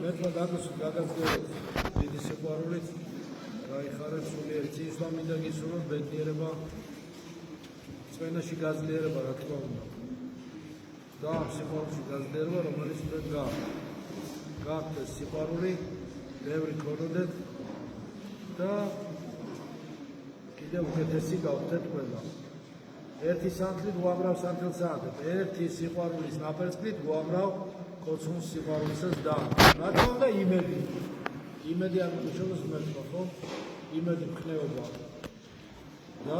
მეტყვა გაგაზრდელოთ დიდი სიყვარულით გაიხარეთ სულიერი წინსვლა მინდა გისურვოთ ბედნიერება წვენაში გაძლიერება რა თქმა უნდა და ამ სიყვარულში გაძლიერება რომელიც თქვენ გაქვთ ეს სიყვარული ბევრი ქონოდეთ და კიდევ უკეთესი გავხდეთ ყველა ერთი სანთლით უამრავ სანთელს აადეთ ერთი სიყვარულის ნაპერწკლით უამრავ კოცონის სიყვარულისას და რა თქმა უნდა იმედი არ გუშინოს მერტყვა ხო იმედი მხნეობა და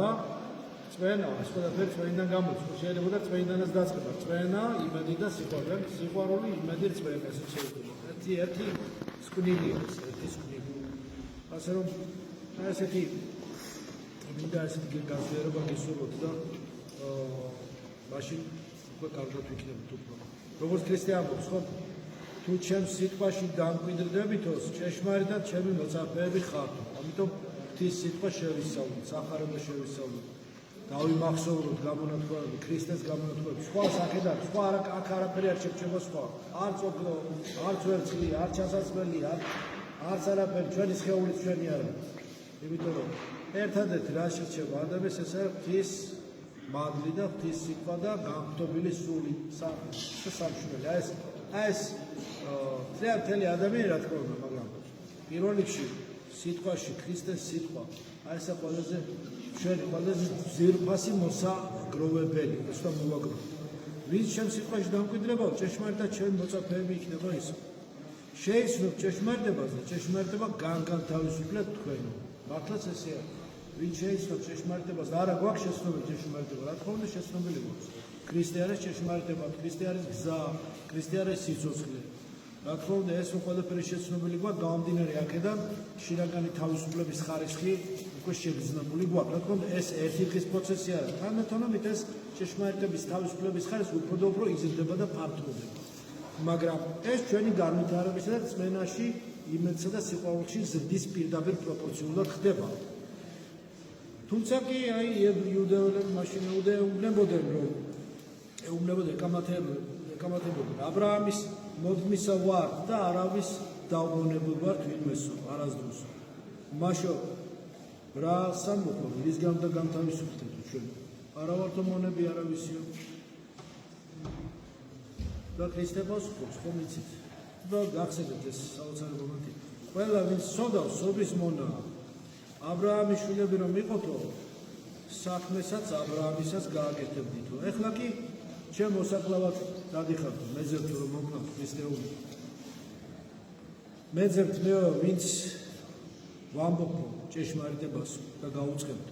წვენა ეს ყველაფერი წვენიდან გამოდის შეიძლება და წვენიდანაც დაწყება წვენა იმედი და სიყვარული იმედი წვენა ესე შეიძლება ერთი სკვნილია ერთი სკვნილი ასე რომ ესეთი მინდა ესეთი გაზრდერობა გისურვოთ და მაშინ უკვე კარგად ვიქნებით უფრო როგორც ქრისტიანობს ხო თუ ჩემს სიტყვაში დამკვიდრდებითო ჭეშმარიტად ჩემი მოწაფეები ხართ ამიტომ ღვთის სიტყვა შევისწავლოთ სახარება შევისწავლოთ დავიმახსოვროთ გამონათქვამები ქრისტეს გამონათქვამები სხვა საკედან სხვა აქ არაფერი არ შეჭება სხვა არც ოქრო არც ვერცხლი არც ჩასასვლელი არც არაფერი ჩვენი სხეულიც ჩვენი არა იმიტომ რომ ერთადერთი რა შეჭება ადამიანს ესა ღვთის მადლი და ღვთის სიტყვა და გამხდობილი სული სამშვიდობი ეს მთელი ადამიანი რა თქმა უნდა მაგრამ პირველ რიგში სიტყვაში ქრისტეს სიტყვა ესა ყველაზე ჩვენი ყველაზე ძირფასი მოსაგროვებელი ეს და მოვაგროვოთ ვინც ჩემ სიტყვაში დამკვიდრება ჭეშმარიტად ჩემი მოწაფეები იქნება ის შეიცნობ ჭეშმარიტებას და ჭეშმარიტება განთავისუფლეთ თქვენ მართლაც ესეა ვინც შეიცნობ ჭეშმარიტებას და არა გვაქვს შეცნობილი ჭეშმარიტება რა თქმა უნდა შეცნობილი გვაქვს ქრისტე არის ჭეშმარიტება ქრისტე არის გზა ქრისტე არის სიცოცხლე რა თქმა უნდა ეს ყველაფერი შეცნობილი გვაქვს გამომდინარე აქედან შინაგანი თავისუფლების ხარისხი უკვე შეგრძნებული გვაქვს რა თქმა უნდა ეს ერთი დღის პროცესი არა თანდათანობით ეს ჭეშმარიტების თავისუფლების ხარისხი უფრო და უფრო იზრდება და ფართოვდება მაგრამ ეს ჩვენი განვითარებისა და წმენაში იმედსა და სიყვარულში ზრდის პირდაპირ პროპორციულად ხდება თუმცა კი აი იუდეველები მაშინ ეუბნებოდნენ რომ ეკამათებოდნენ აბრაამის მოდმისა ვარ და არავის დაუგონებულ ვარ თვითმესო არასდროს მაშო რა სამოქო რის გამდა გამთავისუფლდეთ ჩვენ არა ვართო მონები არავისიო და ქრისტეს ხომ იცით და გახსენეთ ეს საოცარი მომენტი ყველა ვინც სოდავს სოდის მონა აბრაამის შვილები რომ იყოთო საქმესაც აბრაამისაც გააკეთებდითო ეხლა კი ჩემ მოსაკლავად დადიხართ მეძებთ რომ მოკლა ქრისტეული მეძებთ მე ვინც ვამბობ ჭეშმარიტებას და გაუწყებთ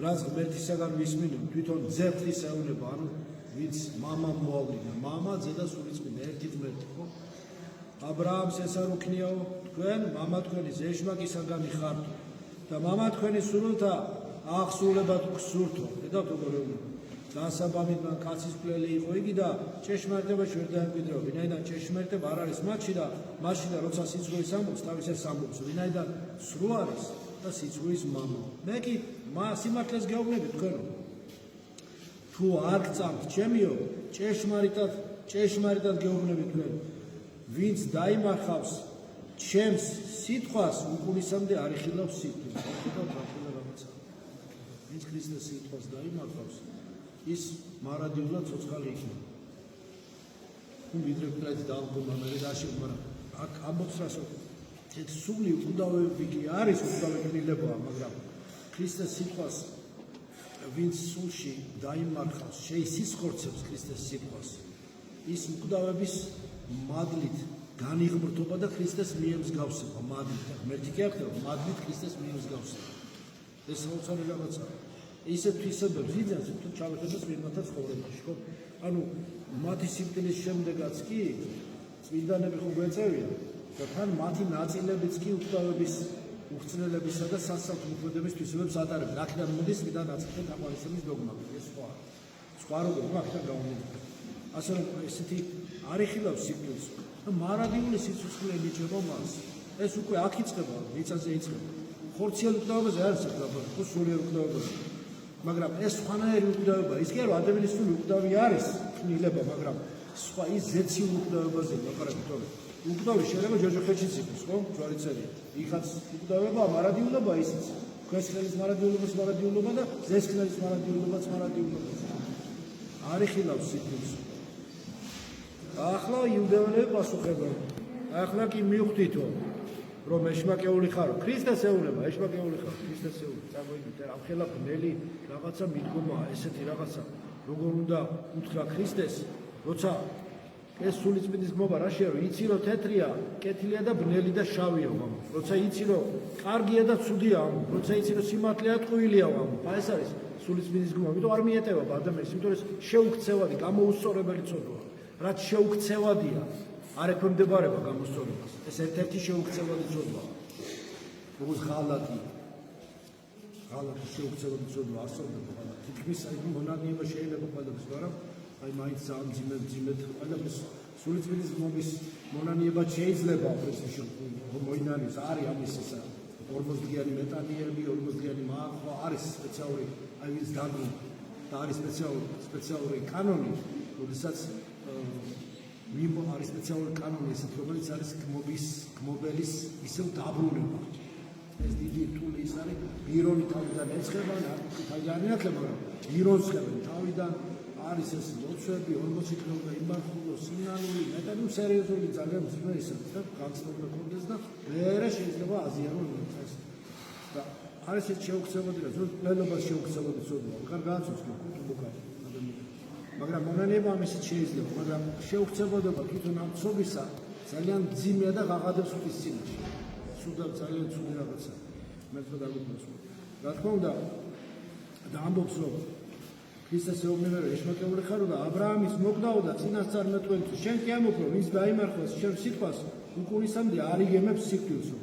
რაც ღმერთისაგან ვისმინო თვითონ ძერხის ეუბნება ანუ ვინც მამა მოავლინა მამა ზედა სულიწმინდა ერთი ღმერთი ხო აბრაამს ეს არ უქნიაო თქვენ მამა თქვენი ზეშმაკისაგანი ხართ და მამა თქვენი სულთა აღსრულებად გსურთო ხედავთ როგორ ეუბნება დასაბამით მან კაცის მკვლელი იყო იგი და ჭეშმარიტებაში ვერ დაემკვიდრეო ვინაიდან ჭეშმარიტება არ არის მათში და როცა სიცრუის ამბობს თავის ეს ამბობს ვინაიდან სრულ არის და სიცრუის მამა მე კი სიმართლეს გეუბნები თქვენო თუ არ გწამთ ჩემიო ჭეშმარიტად გეუბნები თქვენ ვინც დაიმარხავს ჩემს სიტყვას უკუნისამდე არ იხილავს სიტყვას ვინც ქრისტეს სიტყვას დაიმარხავს ის მარადიულად ცოცხალი იქნება. ვიდრე პრეზ დაალგომა მე დაში მაგრამ აქ ამბობს რას ეს სული უნდავები კი არის უნდავებილებაა მაგრამ ქრისტეს სიტყვას ვინც სულში დაიმარხავს შეისისხორცებს ქრისტეს სიტყვას ის უნდავების მადლით განიღმრთობა და ქრისტეს მიემსგავსება მადლით ღმერთი კი არ ხდება მადლით ქრისტეს მიემსგავსება ეს საოცარი რაღაცაა ისე თვისებებს იძენს თუ ჩავეხედოს მიღმათა ცხოვრებაში ხო ანუ მათი სიკვდილის შემდეგაც კი წმინდანები ხო გვეწევიან და თან მათი ნაწილებიც კი უხდავების უხსნელებისა და სასამართლოების თვისებებს ატარებენ აქედან მოდის წმინდა ნაწილთა თაყვანისმის დოგმა ეს სხვა როგორ აქედან გამომდინარე ასე რომ ესეთი არ იხილავს სიკვდილს და მარადიული სიცოცხლე მიჭება მას ეს უკვე აქ იწყება მიწაზე იწყება ხორციელ უხდავებაზე არის საქმე ხო სულიერ უხდავებაზე მაგრამ ეს სხვანაირი უყდავება ის კი არა ადამიანის სული უყდავი არის knileba მაგრამ სხვა ის ზეცი უყდავებაზე ლაპარაკი თორე უკვდავი შეიძლება ჯოჯოხეთშიც იყოს, ხო? ჯვარიცელი. იქაც უკვდავება მარადიულობა ისიც. ქვესხელის მარადიულობა და ზესხელის მარადიულობა. არ იხილავს სიტყვის. ახლა იუდეველები პასუხებენ. ახლა კი მივხვდითო, რომ ეშმაკეული ხარო. ქრისტეს ეუბნება, ეშმაკეული ხარო. ქრისტეს ეუბნება. წაგვიგეთ, ამხელა ბნელი რაღაცა მიდგომა, ესეთი რაღაცა. როგორ უნდა უთხრა ქრისტეს, როცა ეს სულიწმინდის გმობა რაშია, რომ იცი რომ თეთრია, კეთილია და ბნელი და შავია ვამ. როცა იცი რომ კარგია და ცუდია ვამ. როცა იცი რომ სიმართლეა ტყუილია ვამ. ეს არის სულიწმინდის გმობა. იმიტომ არ მიეტევა ადამიანს, იმიტომ რომ შეუქცევადი, გამოუსწორებელი ცოდვაა. რაც შეუქცევადია, არ ექვემდებარება გამოსწორებას. ეს ერთ-ერთი შეუქცევადი ცოდვაა. როგორც ღალატი შეუქცევადი ცოდვა ასწორდება. თითქმის აი მონადირეობა შეიძლება ყველაფერს, მაგრამ აი მაინც ძალიან ძიმედ ყველაფერს სულიწმინდის გმობის მონანიება შეიძლება მოინარიოს. არის ამის ისა 40-დღიანი მეტანიები, 40-დღიანი მაახვა, არის სპეციალური აი ის დაგრუ და არის სპეციალური კანონი, როდესაც არის სპეციალური კანონი ესეთი, რომელიც არის გმობელის ისევ დაბრუნება. ეს დიდი რთული ის არის, ირონი თავიდან ეცხება, ნარკოტიკი თავიდან ინათლება, მაგრამ ირონს ხებენ თავიდან არის ეს ლოცვები, 40 დღე იმართულო, სინანული, მეტად სერიოზული ძალიან მსხვერპლი ისე და განცდომა კონდეს და მერე შეიძლება აზიანო იყოს. და არის ეს შეუქცევადი რა, ყველობას შეუქცევადი ცოდვა. კარგად აცოს კულტურა ადამიანს. მაგრამ მონანიება ამისით შეიძლება, მაგრამ შეუქცევადობა თვითონ ამ ცოდვისა ძალიან ძიმეა და ღაღადებს უთის წინაშე. სუდა ძალიან ცუდი რაღაცა. მე თვითონ დაგვიყვანს. რა თქმა უნდა და ამბობს რომ ქრისტეს ეუბნება რომ ეშმაკეული ხარო და აბრაამის მოკდაო და წინასწარმეტყველს შენ კი ამოფრო ვის დაიმარხოს შენ სიტყვას უკუნისამდე არ იგემებს სიკვდილსო.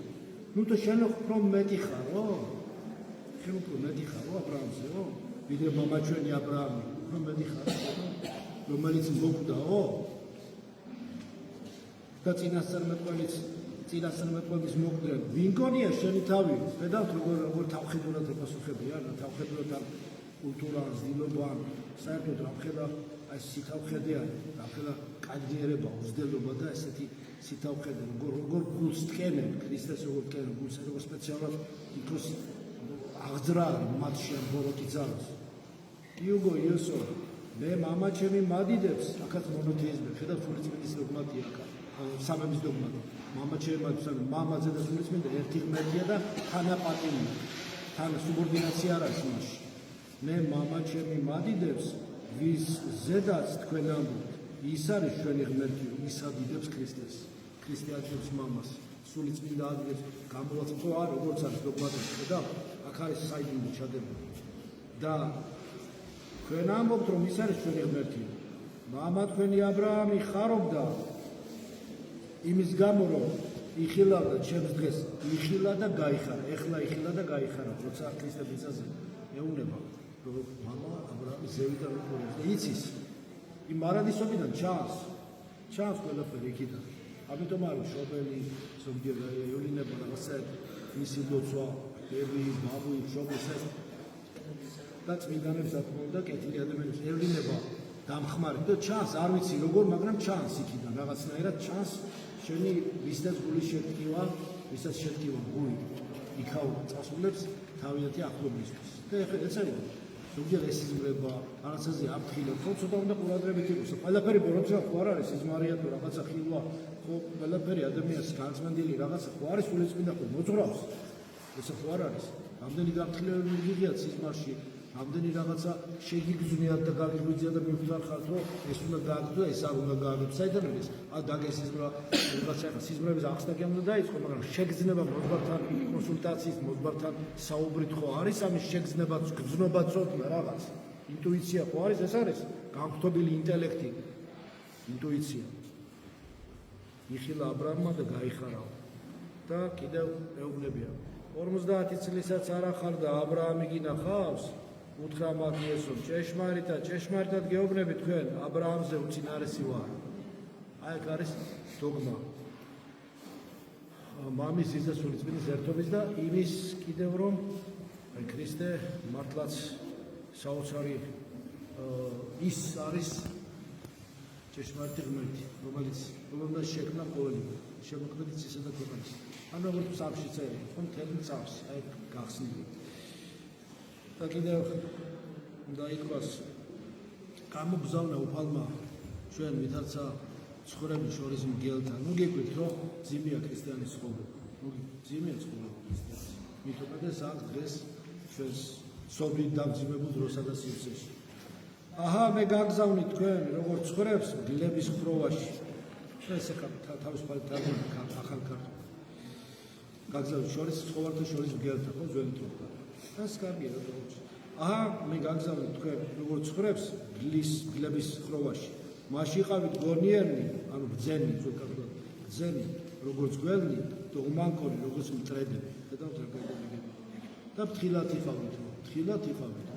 ნუ და შენ უფრო მეტი ხარო? შენ უფრო მეტი ხარო აბრაამზეო? ვიდრე მამა ჩვენი აბრაამი, უფრო მეტი ხარო? რომელიც მოკდაო? და წინასწარმეტყველის მოკდრე ვინ გონია შენი თავი? ხედავთ როგორ თავხედურად ეპასუხებია, თავხედურად ამ კულტურა, ზდილობა, საერთოდ რამხელა აი სითავხედე არის, რამხელა კადრიერება, უზრდელობა და ესეთი სითავხედე, როგორ გულს ტკენენ, ქრისტეს როგორ ტკენენ გულს, როგორ სპეციალურად იქოს აღძრა მათში ამ ბოროტი ძალას. იუგო იოსო, მე მამა ჩემი მადიდებს, აქაც მონოთეიზმი, ხედავთ სულიწმინდის დოგმატია აქ, სამების დოგმატი. მამა ჩემი მადიდებს, მამაზე და სულიწმინდა ერთი ღმერთია და თანაპატიმია, თან სუბორდინაცია არ არის მასში. მე მამა ჩემი მადიდებს, ვის ზედაც თქვენ ამბობთ, ის არის ჩვენი ღმერთი, ის ადიდებს ქრისტეს. ქრისტე აჩვენებს მამას, სულიწმინდა ადიდებს, გამოვაცხო არ როგორც არის დოგმატები, ხედავთ, აქ არის საიდუმლო ჩადებული. და თქვენ ამბობთ, რომ ის არის ჩვენი ღმერთი. მამა თქვენი აბრაამი ხარობდა იმის გამო, რომ იხილავდა ჩემს დღეს, იხილა და გაიხარა, ეხლა იხილა და გაიხარა, როცა ქრისტე მიწაზე ეუნება. რომ მამა აბრაამი ზევიდან უყურებს და იცის იმ მარადისობიდან ჩანს ყველაფერი იქიდან. ამიტომ არის შობელი, ზოგჯერ ეულინება რაღაცა მისი ლოცვა, დები, ბაბუ, შობის ეს და წმინდანებს რა თქმა უნდა კეთილი ადამიანებს ეულინება დამხმარე და ჩანს, არ ვიცი როგორ, მაგრამ ჩანს იქიდან რაღაცნაირად ჩანს შენი ვისაც გულის შეტკივა, ვისაც შეტკივა გული იქაო წასულებს თავიანთი ახლობლისთვის. და ეხლა ეს არის ზოგჯერ ეს იზმრება, რაღაცაზე აფრთხილებ, ხო ცოტა უნდა ყურადღებით იყოს. ყველაფერი ბოროტება ხო არ არის, იზმარია თუ რაღაცა ხილვა, ხო ყველაფერი ადამიანს განწმენდილი რაღაცა ხო არის, სულიწმინდა ხო მოძღვრავს. ეს ხო არ არის. ამდენი გაფრთხილებები მიგიღიათ სიზმარში, ამდენი რაღაცა შეგიგზნიათ და გაგიგვიძიათ და მივხვდარხართ, რომ ეს უნდა გააგრძო, ეს არ უნდა გააგრძო. საერთოდ ეს დაგეს სიზმრა, რაღაცა სიზმრების აღსტაკი უნდა დაიწყო, მაგრამ შეგრძნება მოძღვართან კონსულტაციის, მოძღვართან საუბრით ხო არის ამის შეგრძნებაც, გრძნობაც ცოდნა რაღაც. ინტუიცია ხო არის, ეს არის განხთობილი ინტელექტი, ინტუიცია. იხილა აბრაამმა და გაიხარა და კიდევ ეუბნებია 50 წლისაც არ ახარ და აბრაამი გინახავს? უთხრა მათ იესომ, ჭეშმარიტად გეუბნები თქვენ, აბრაამზე უწინარესი ვარ. აი აქ არის დოგმა. მამის ზიზა სულიწმინდის ერთობის და იმის კიდევ რომ აი ქრისტე მართლაც საოცარი ის არის ჭეშმარიტი ღმერთი, რომელიც უნდა შექმნა ყოველი შემოქმედით ცისა და ქვეყნის. ან როგორც წამში წერია, ხომ მთელი წამსი, აი გახსნილი. და კიდევ უნდა ითქვას, გამოგზავნა უფალმა ჩვენ ვითარცა ცხოვრების შორის მგელთან. ნუ გიგვით, რომ ძიმია ქრისტიანის ცხოვრება. ნუ ძიმია ცხოვრება ქრისტიანის. მით უმეტეს აქ დღეს ჩვენს სოფლით დამძიმებულ დროსა და სივრცეში. აჰა, მე გაგზავნით თქვენ, როგორც ცხოვრებს გლების ხროვაში. ესე თავისუფალი თარგმანი ახალ ქართული. გაგზავნით შორის ცხოველთა შორის მგელთან, ხო ძველი დროა. ეს კარგია როგორც. აჰა, მე გაგზავნით თქვენ, როგორც ცხოვრებს გლების ხროვაში. მაშინ იყავით გონიერნი, ანუ ბძენი, ძველ ქართულად, ბძენი, როგორც გველნი, და უმანკორი, როგორც მტრედები. და ფრთხილად იყავით, ფრთხილად იყავით.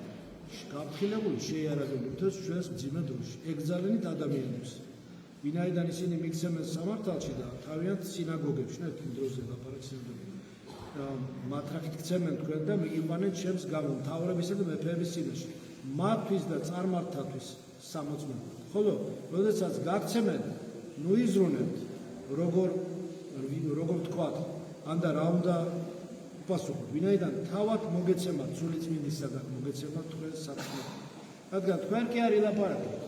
გაფრთხილებული შეიარაღებული თოს ჩვენს მძიმე დროში. ეკძალენით ადამიანებს. ვინაიდან ისინი მიქცემენ სამართალში და თავიანთ სინაგოგებში, ნუ იმ დროზე ლაპარაკობენ. მათრახით ქცემენ თქვენ და მიგიყვანენ ჩემს გამო მთავრებისა და მეფეების წინაშე. მათთვის და წარმართათვის 60. ხოლო, როდესაც გაქცემენ, ნუ იზრუნებთ, როგორ თქვათ, ან და რა უნდა უპასუხოთ, ვინაიდან თავად მოგეცემათ სულიწმინდისაგან, მოგეცემათ თქვენს საწმენდად. რადგან თქვენ კი არ ილაპარაკებთ,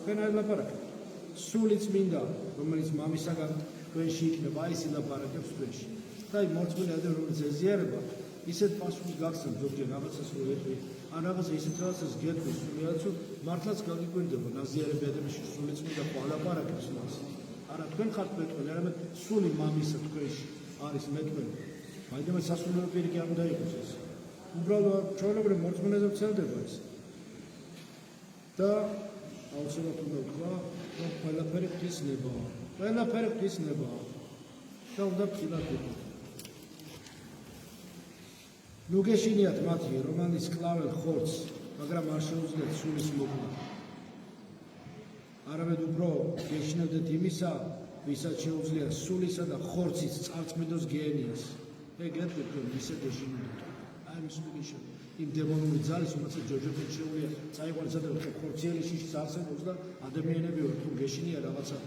თქვენ არ ილაპარაკებთ. სულიწმინდა, რომელიც მამისაგან თქვენში იქნება, ის ილაპარაკებს თქვენში. და აი მორწმუნე ადამიანი, რომელიც ეზიარება, ისეთ პასუხს გახსენს ზოგჯერ რაღაცას რო ეტყვი, ან რაღაცა ისეთ რაღაცას გეტყვის, რომელიც მართლაც გაგიკვირდება ნაზიარები ადამიანში სულიწმინდა ხო ალაპარაკებს მას. არა თქვენ ხართ მეტყველი, არამედ სული მამისა თქვენში არის მეტყველი. მაგრამ სასულიერო პირი კი არ უნდა იყოს ეს. უბრალოდ ჩვეულებრივ მორწმუნეზე ვრცელდება ეს. და აუცილებლად უნდა ვთქვა, რომ ყველაფერი ღვთისნებაა. ყველაფერი ღვთისნებაა. და უნდა ფრთხილად ვიყოთ. ნუ გეშინიათ მათი, რომანის კლაվել ხორცს, მაგრამ არ შეუძლიათ სულის მოკვლა. არამედ უფრო გეშინებდეთ იმისა, ვისაც შეუძლია სულისა და ხორცის წარწმენდოს გეენიას. ეგ გეტყვით, რომ ისე გეშინებდეთ. აი მის მიგიშო. იმ დემონური ძალის, რომელსაც ჯოჯოხეთ შეუძლია წაიყვანოს და ხორციელი შიშის არსებობს და ადამიანები ვართ, თუ გეშინია რაღაცა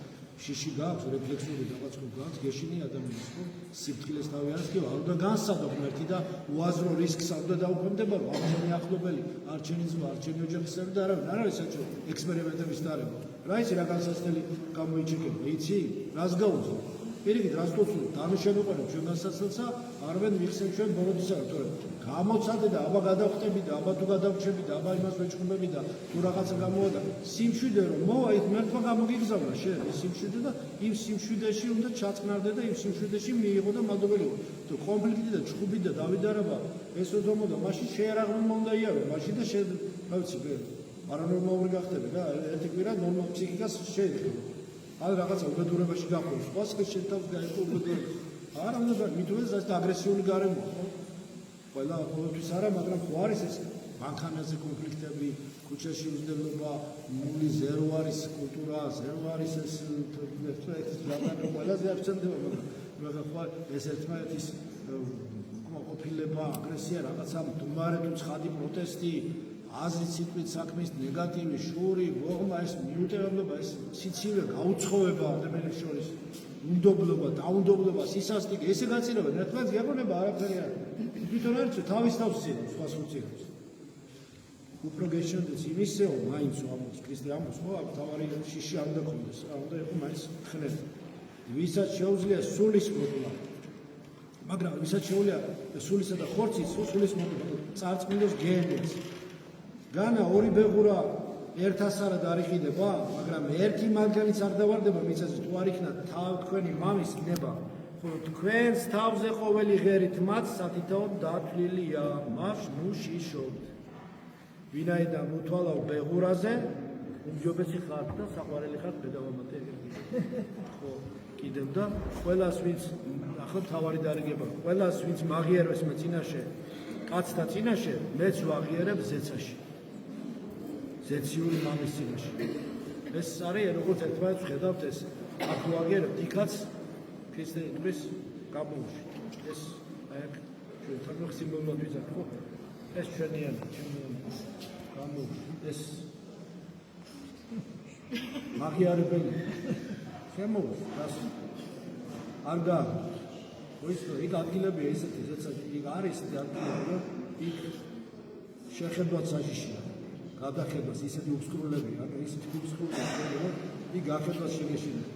შიში გაქვს, რეფლექსური რაღაც ხო გაქვს, გეშინია ადამიანს, ხო? სიფრთხილეს თავი არის კი, არ უნდა განსადო ღმერთი და უაზრო რისკს არ უნდა დაუქვემდება, რომ ამჟამი ახლობელი, არჩენი ძმა, არჩენი ოჯახისები და არ არის საჭირო ექსპერიმენტების დარება. რა იცი რა განსაცდელი გამოიჩეკება, იცი? რას გაუძლო? პირიქით, რას გოცნო, დამშევიყვანებ ჩვენ განსაცდელსა, არამედ მიხსენ ჩვენ ბოლოდისაგან, თორემ გამოცადე და აბა გადავხტები და აბა თუ გადავჩები და აბა იმას ვეჭყმები და თუ რაღაცა გამოვა და სიმშვიდე რომ მოვა იქ მერტმა გამოგიგზავნა შენ ის სიმშვიდე და იმ სიმშვიდეში უნდა ჩაწყნარდე და იმ სიმშვიდეში მიიღო და მადლობელიყო. თუ კონფლიქტი და ჭხუბი და დავიდარება ესო დომოდა, მაშინ შეერაღმა უნდა იარო, მაშინ და რა ვიცი, არანორმალური გახდები რა, ერთი კვირა ნორმალ ფსიქიკას შეეძლო. ან რაღაცა უბედურებაში გაყოლოს, სხვას შენ თავს გაიყო უბედურება. არა უნდა მithumes ეს აგრესიული გარემოა, ხო? ყველა ყოველთვის არა, მაგრამ ხო არის ეს მანქანაზე კონფლიქტები, ქუჩაში უძლებნობა, მული ზერო არის კულტურა, ზერო არის ეს ერთმანეთის ყველაზე აბსოლუტურად, მაგრამ ხო ეს ერთმანეთის ყოფილება, აგრესია, რაღაცა მდგმარე თუ ცხადი პროტესტი, აზრი სიტყვით საქმის ნეგატივი, შური, გოღმა, ეს მიუტევებლობა, ეს სიცივე, გაუცხოვება ადამიანებს შორის, უნდობლობა, დაუნდობლობა, სისასტიკე, ესე გაწირება, ერთმანეთს გეყონება არაფერი არ. თვითონ არის თავის თავს ცირავს, სხვას უცირავს. უფრო გეშინოდეს იმისეო, მაინც ამბობს, ქრისტე ამბობს, ხო, თავარი შიში არ უნდა ქონდეს, რა უნდა იყო მაინც ხნები. ვისაც შეუძლია სულის მოკვლა, მაგრამ ვისაც შეუძლია სულისა და ხორცის სულის მოკვლა, წარწმუნდოს გეენიას. განა ორი ბეღურა ერთასარად არ იყიდება, მაგრამ ერთი მათგანიც არ დავარდება მიწაზე, თუ არ იქნა თქვენი მამის ნება. ხოლო თქვენს თავზე ყოველი ღერით მათ სათითაოდ დათვლილია, მას ნუ შიშობთ. ვინაიდან უთვალავ ბეღურაზე, უმჯობესი ხართ და საყვარელი ხართ ბედავამატე. ხო, კიდევ და ყველას ვინც ახლა თავარი დარიგება, ყველას ვინც მაღიერებს მე წინაშე, კაცთა წინაშე, მეც ვაღიერებ ზეცაში. ზეციური მამის წინაშე. ეს არის როგორც ერთმანეთს ხედავთ ეს, აქ ვაღიერებთ იქაც ქრისტენის გამოში. ეს აი ჩვენ თამახ სიმბოლოდ ვიზარდ, ხო? ეს ჩვენია, ჩემი გამო ეს მაღიარებელი შემოვა არ გააქვს ვისო იქ ადგილებია ისეთი ზეცად იქ არის ისეთი ადგილები რომ იქ შეხედვაც საშიშია გადახედვას ისეთი უცკრულები ანუ ისეთი უცკრულები რომ იქ გახედვას შეგეშინდა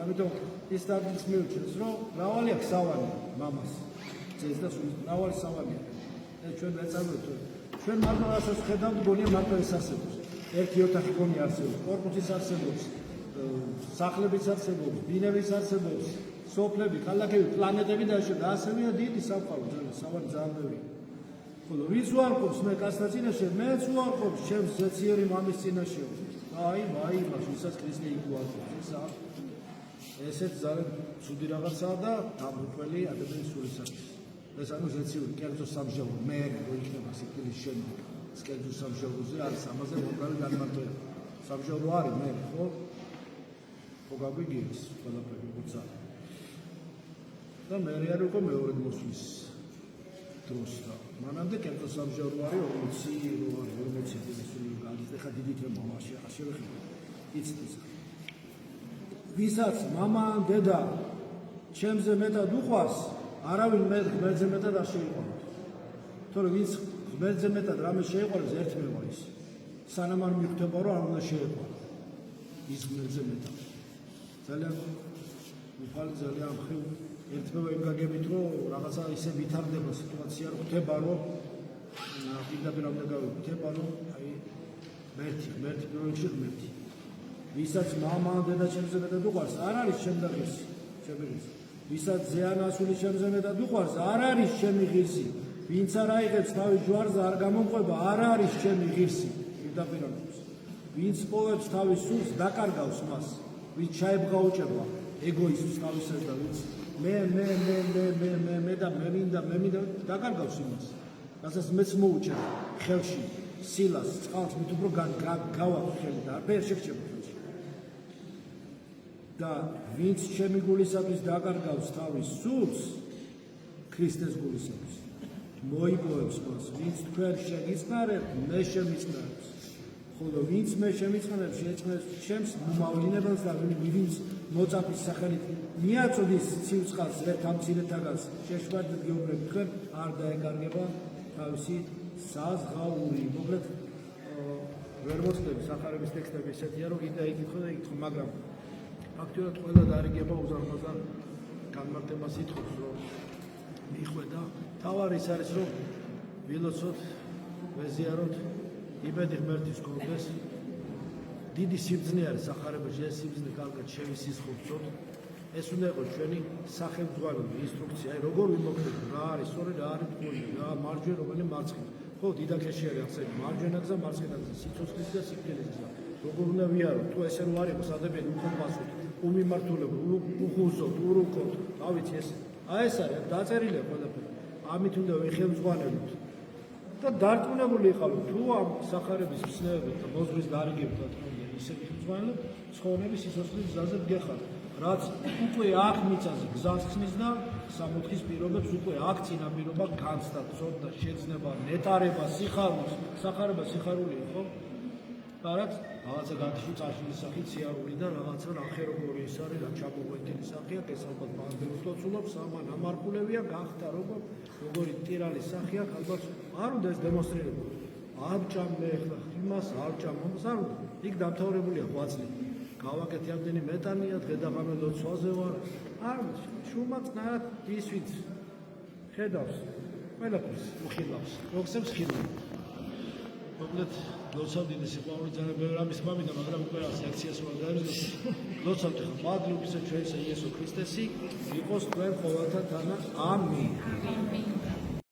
ამიტომ ის ადგილს მიუჩნევს რომ მრავალი აქვს სავანი მამას ძეს და სულ მრავალი სავანი აქვს ჩვენ მეწარმოებთ ჩვენ მარტო რასაც ხედავთ გონია მარტო ეს არსებობს ერთი ოთახი გონია არსებობს კორპუსის არსებობს სახლებიც არსებობს ბინების არსებობს სოფლები, ქალაქები, პლანეტები და ასევე დიდი სამყარო, სავალი ძალიან ბევრია. ხოლო ვის უარყოფს მე კაცთა წინაშე, მეც უარყოფს ჩემს ზეციერი მამის წინაშე. აი, მას ვისაც ქრისტე იგუარყოფს. ესეც ძალიან ცუდი რაღაცაა და დამრუპელი ადამიანის სულისათვის. ეს ანუ ზეციური კერძო სამჟავო, მე რო იქნება სიკვდილის შემდეგ. ეს კერძო სამჟავოზე არის ამაზე მომრალი განმარტება. სამჟავო არის მე, ხო? ხო გაგვიგიეს ყველაფერი უცა. და მე არ უკვე მეორე მოსვლის დროს და მანამდე კერძო სამჟავო არის 40 წელი გადის ხა დიდი თემა მასე ასევე იცით ის ვისაც მამა ან დედა ჩემზე მეტად უყვარს არავინ მე ღმერთზე მეტად არ შეიყვარს თორე ვინც ღმერთზე მეტად რამე შეიყვარს ერთმევა ის სანამ არ მიხვდება რომ არ უნდა შეიყვარო ის ღმერთზე მეტად ძალიან უფალი ძალიან ხილ ერთმევა იმ გაგებით რომ რაღაცა ისე ვითარდება სიტუაცია რომ ხდება რომ პირდაპირ ამ დაგავიდება რომ აი მერტი პროექტში ღმერთი ვისაც მამა დედა ჩემზე მეტად უყვარს არ არის ჩემი ღირსი ვისაც ზეანასული ჩემზე მეტად უყვარს არ არის ჩემი ღირსი ვინც არ აიღებს თავის ჯვარზე არ გამომყვება არ არის ჩემი ღირსი პირდაპირ ვინც პოვებს თავის სულს დაკარგავს მას ვინც ჩაებღაუჭება ეგოიზმს თავისას და ვინც მე და მე მინდა დაკარგავს იმას რასაც მეც მოუჭერ ხელში სილას წყალს მით უფრო გავაქვს ხელი და არ შეგჭება ხელში და ვინც ჩემი გულისათვის დაკარგავს თავის სულს ქრისტეს გულისათვის მოიპოვებს მას ვინც თქვენ შეგიწყნარებთ მე შემიწყნარებს ხოლო ვინც მე შემიწყნარებს შეეწყნებს ჩემს მომავლინებელს და ვინც მოწაფის სახელით მიაწოდის სიუწყალს ერთ ამ ცირეთაგანს შეშმარდით გეუბნებით თქვენ არ დაეკარგება თავისი საზღაური მოკლედ ვერ მოწდები სახარების ტექსტები ესეთია რომ კიდე იკითხო მაგრამ ფაქტობრივად ყველა დარიგება უზარმაზარ განმარტებას ითხოვს რომ მიხვედა თავარი ის არის რომ ვილოცოთ ვეზიაროთ იმედი ღმერთის გქონდეს დიდი სიბრძნე არის სახარებაში ეს სიბრძნე კარგად შევისისხობთ ეს უნდა იყოს ჩვენი სახელმძღვანელო ინსტრუქცია აი როგორ ვიმოქმედოთ რა არის სწორი რა არის თქმული რა მარჯვენა რომელი მარცხენა ხო დიდაქეში არის ახსენე მარჯვენა გზა მარცხენა გზა სიცოცხლის და სიკვდილის გზა როგორ უნდა ვიაროთ თუ ესე რო არის ადამიანი უხომასოთ უმიმართულებ უხუზოთ ურუქოთ რა ვიცი ეს აი ეს არის დაწერილია ყველაფერი ამით უნდა ვიხელმძღვანელოთ და დარწმუნებული იყავით თუ ამ სახარების მსნევებით და მოზღვის გარიგებით თქონდა ისეთი ხელმძღვანელო ცხოვრების სიცოცხლის გზაზე გეხართ რაც უკვე აქ მიწაზე გზას ხსნის და სამოთხის პირობებს უკვე აქ წინაპირობა განცდა ცოდნა შეძნება ნეტარება სიხარულს სახარება სიხარულია ხო და რაც რაღაცა გათში წაშლის სახით სიარული და რაღაცა ნახე როგორი ის არის რა ჩამოგვეთილი სახია ეს ალბათ ბანდეროს ლოცულობს ამან ამარხულევია გახდა როგორი ტირალის სახია ალბათ არ უნდა ეს დემონსტრირება აბჭამე ახლა იმას აბჭამს არ უნდა იქ დამთავრებულია ღვაწლი გავაკეთე ამდენი მეტანია დღე-დაღამე ლოცვაზე ვარ არ შუმაწნარად ის ვინც ხედავს ყველაფერს უხილავს როქსებს ხილავს მოკლედ ლოცავ დიდი სიყვარული ძალიან ბევრი ამის მამინდა მაგრამ უკვე აქციას უნდა დაერზოს ლოცავთ ხა მადლობისა ჩვენსა იესო ქრისტესი იყოს თქვენ ყოველთა თანა ამინ